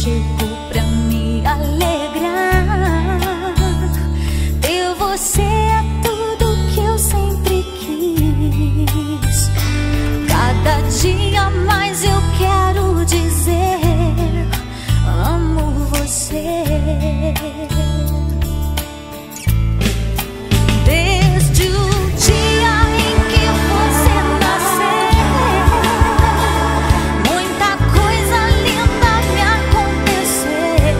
chegou pra me alegrar. Ter você é tudo que eu sempre quis. Cada dia mais eu quero dizer: amo você. Desde o dia em que você nasceu, muita coisa linda me aconteceu,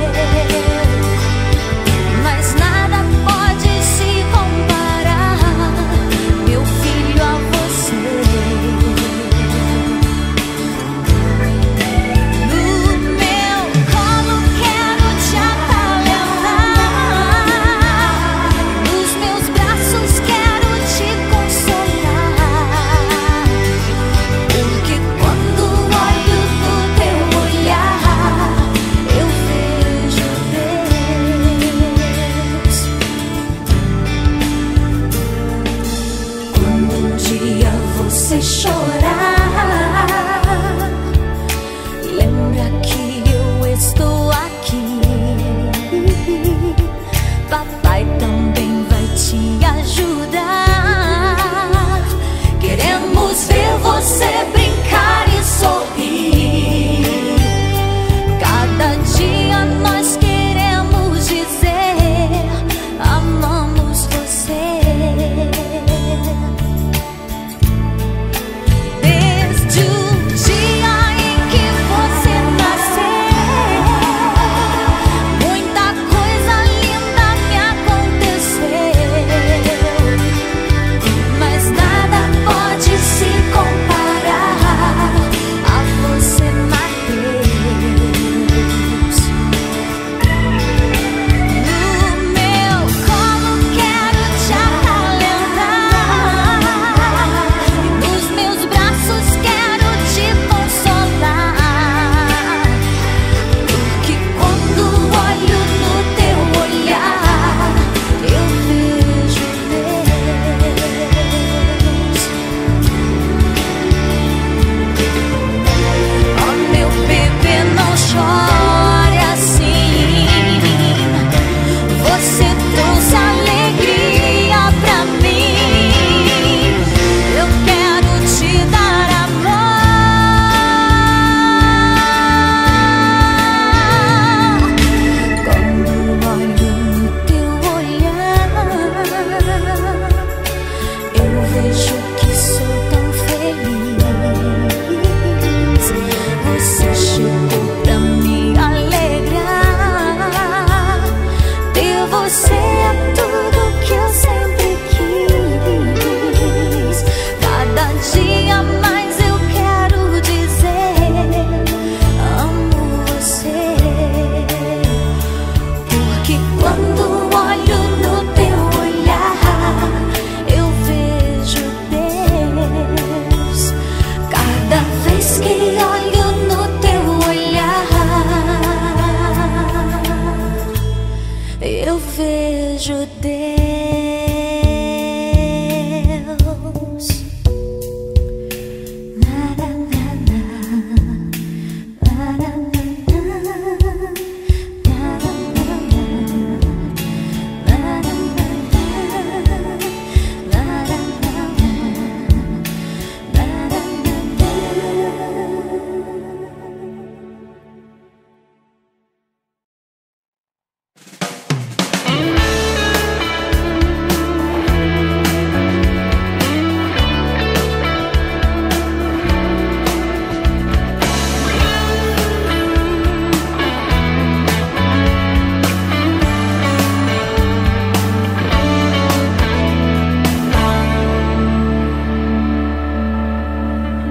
mas nada pode se comparar, meu filho, a você. No meu colo quero te acalentar, nos meus braços quero te consolar, porque quando olho no teu olhar eu vejo Deus. Quando um dia você chorar, lembra que eu estou aqui. Papai também vai te ajudar. Queremos ver você brincar e sorrir. Cada dia nós queremos dizer: amamos você. Desde o dia em que você nasceu, muita coisa linda me aconteceu, mas nada pode se comparar a você, Mateus. No meu colo quero te acalentar, nos meus braços quero te consolar, porque quando olho no teu olhar eu vejo Deus. Oh, meu bebê, não chore assim. Você trouxe alegria pra mim. Eu quero te dar amor. Quando olho no teu olhar, eu vejo que sou tão feliz. Você chegou pra me alegrar. Ter você é tudo que eu sempre quis. Cada dia mais eu quero dizer: amo você. Porque quando olho no teu olhar eu vejo Deus. Cada vez que olho no teu olhar eu vejo Deus. Na, na, na, na. Na, na, na, na. Na, na, na, na. Na, na, na, na. Na, na, na, na. Na, na, na, na.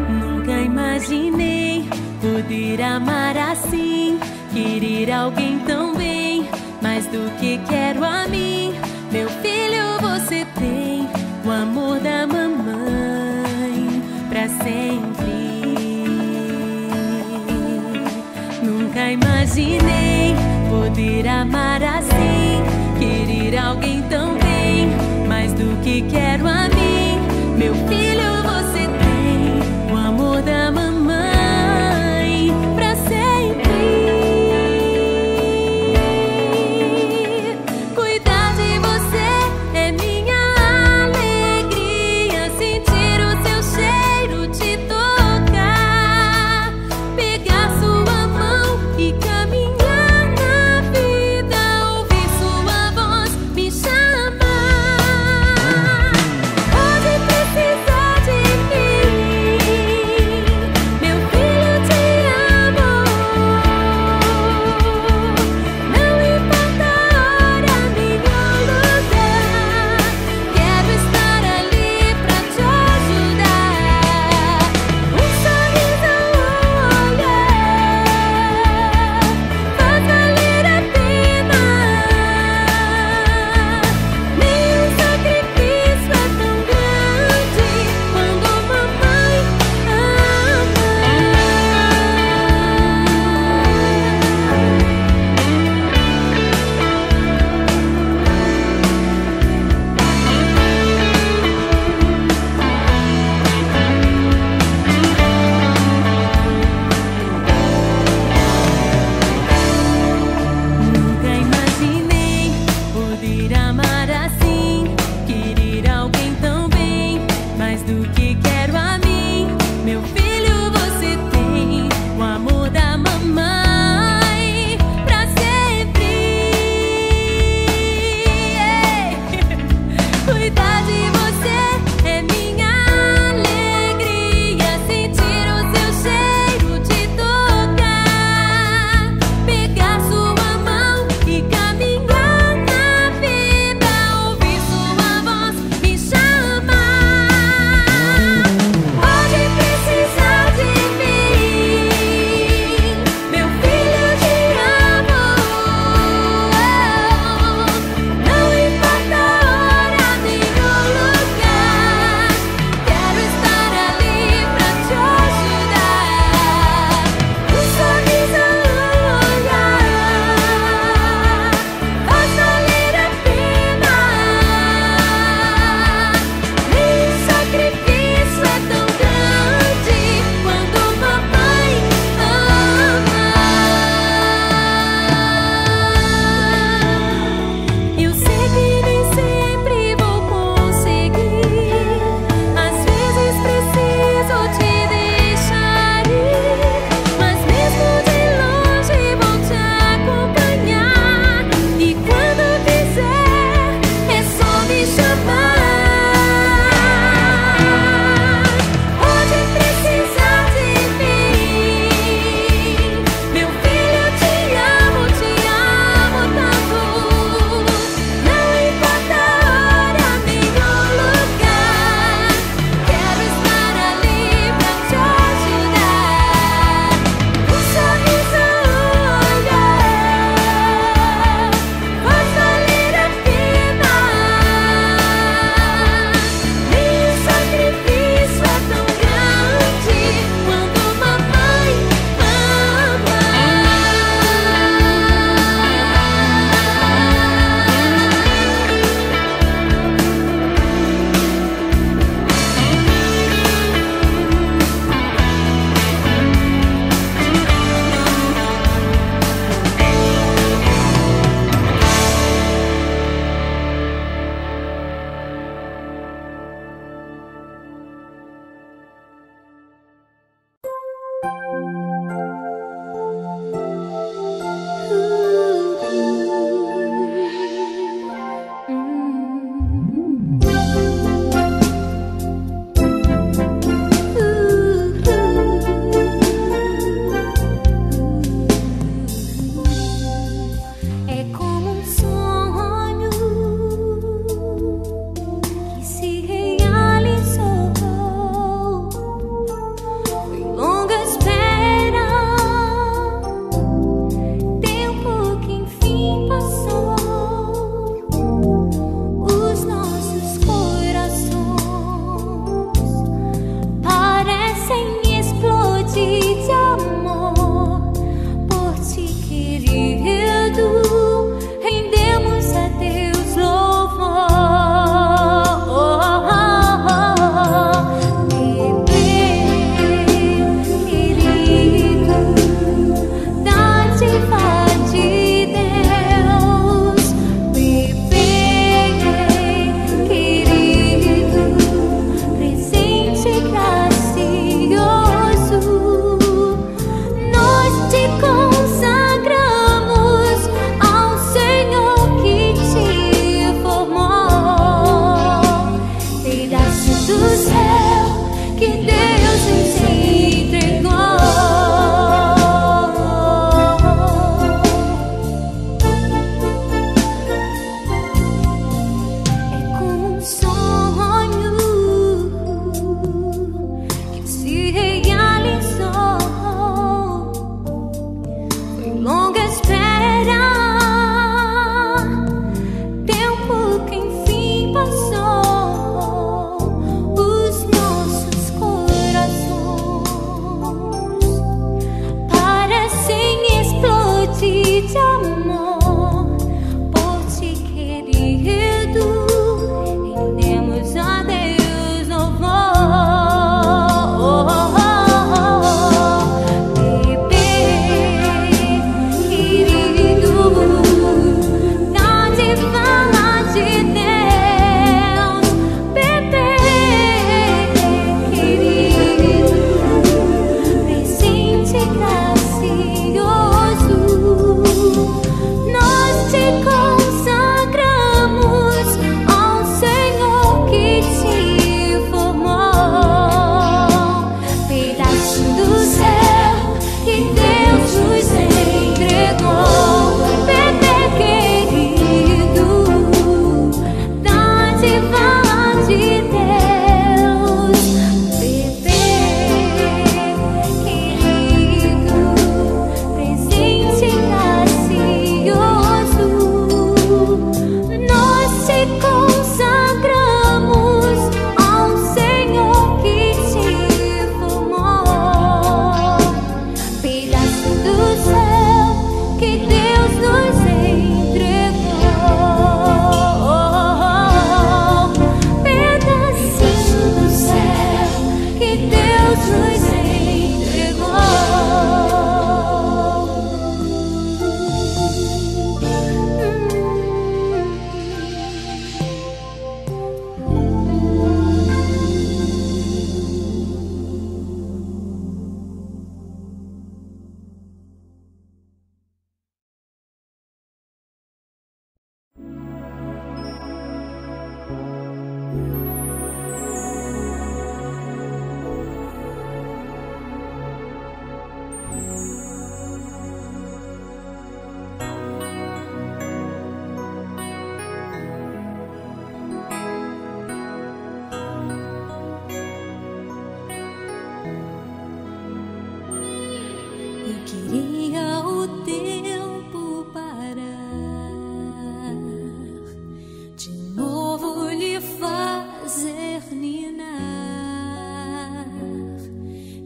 Nunca imaginei poder amar assim, querer alguém tão bem, mais do que quero a mim. Meu filho, você tem o amor da mamãe pra sempre. Nunca imaginei poder amar assim, querer alguém tão bem, mais do que quero a mim. Meu filho, você tem o amor da mamãe pra sempre.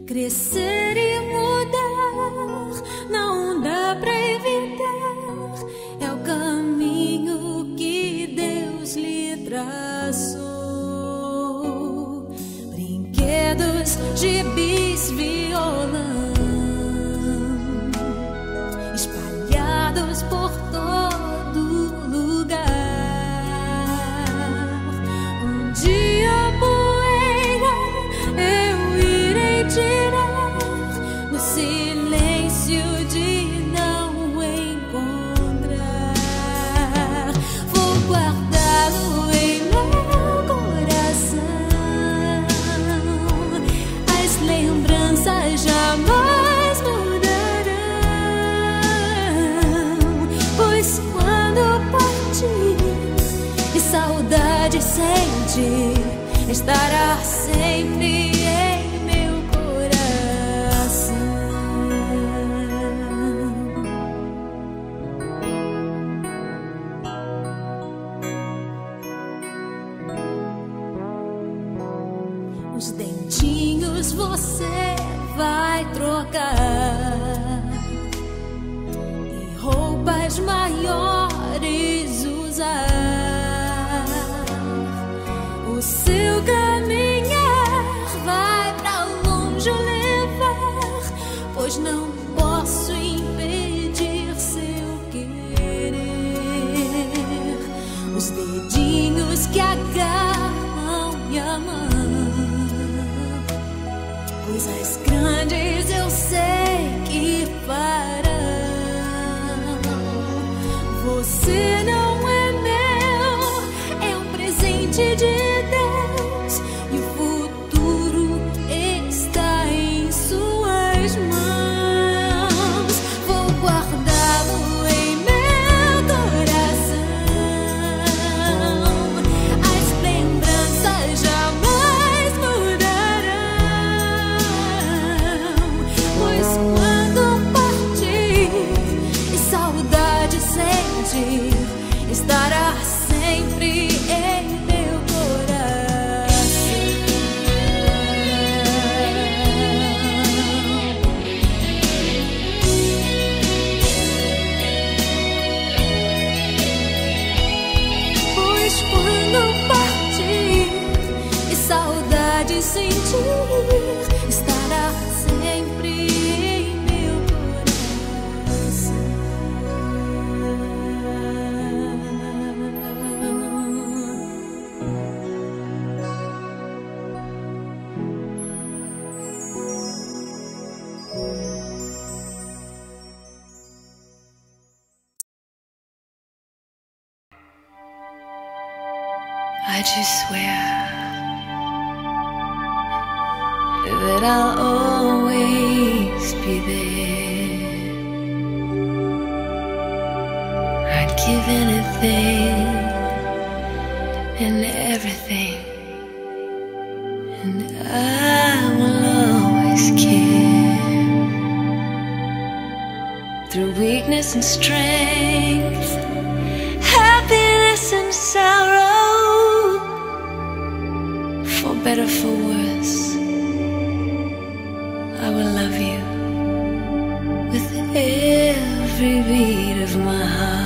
Crescer e mudar não dá pra evitar, é o caminho que Deus lhe traçou. Brinquedos, gibis, violão espalhados por todo lugar. Um dia poeira eu irei tirar no silêncio de não encontrar. Vou guardá-lo em meu coração. As lembranças jamais mudarão, pois quando partir e saudade sentir, estará sempre em meu coração. Os dentinhos você vai trocar e roupas maiores usar. O seu caminhar vai pra longe levar, pois não posso impedir seu querer. Os dedinhos que agarram minha mão, coisas grandes eu sei que farão. Você não é meu, é um presente de Deus, e o futuro está estará sempre em meu coração. Pois quando partir e saudade sentir, estará sempre em meu coração. I just swear that I'll always be there. I'd give anything and everything, and I will always care. Through weakness and strength, happiness and sorrow, for better, for worse, I will love you with every beat of my heart.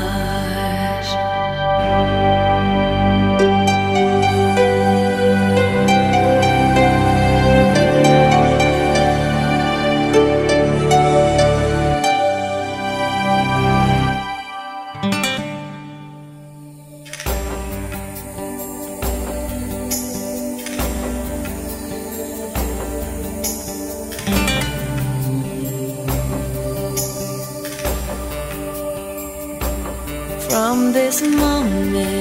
From this moment,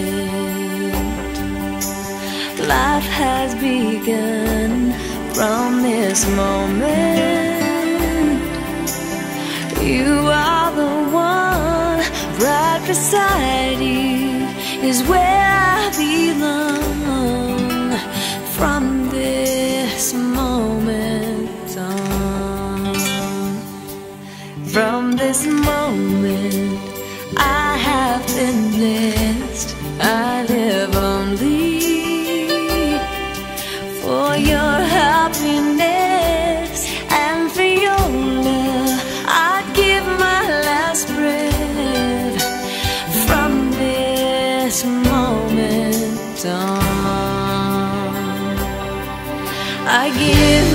life has begun. From this moment, you are the one. Right beside you is where I belong. From this moment on, from this moment, I have been blessed. I live only for your happiness and for your love. I'd give my last breath. From this moment on, I give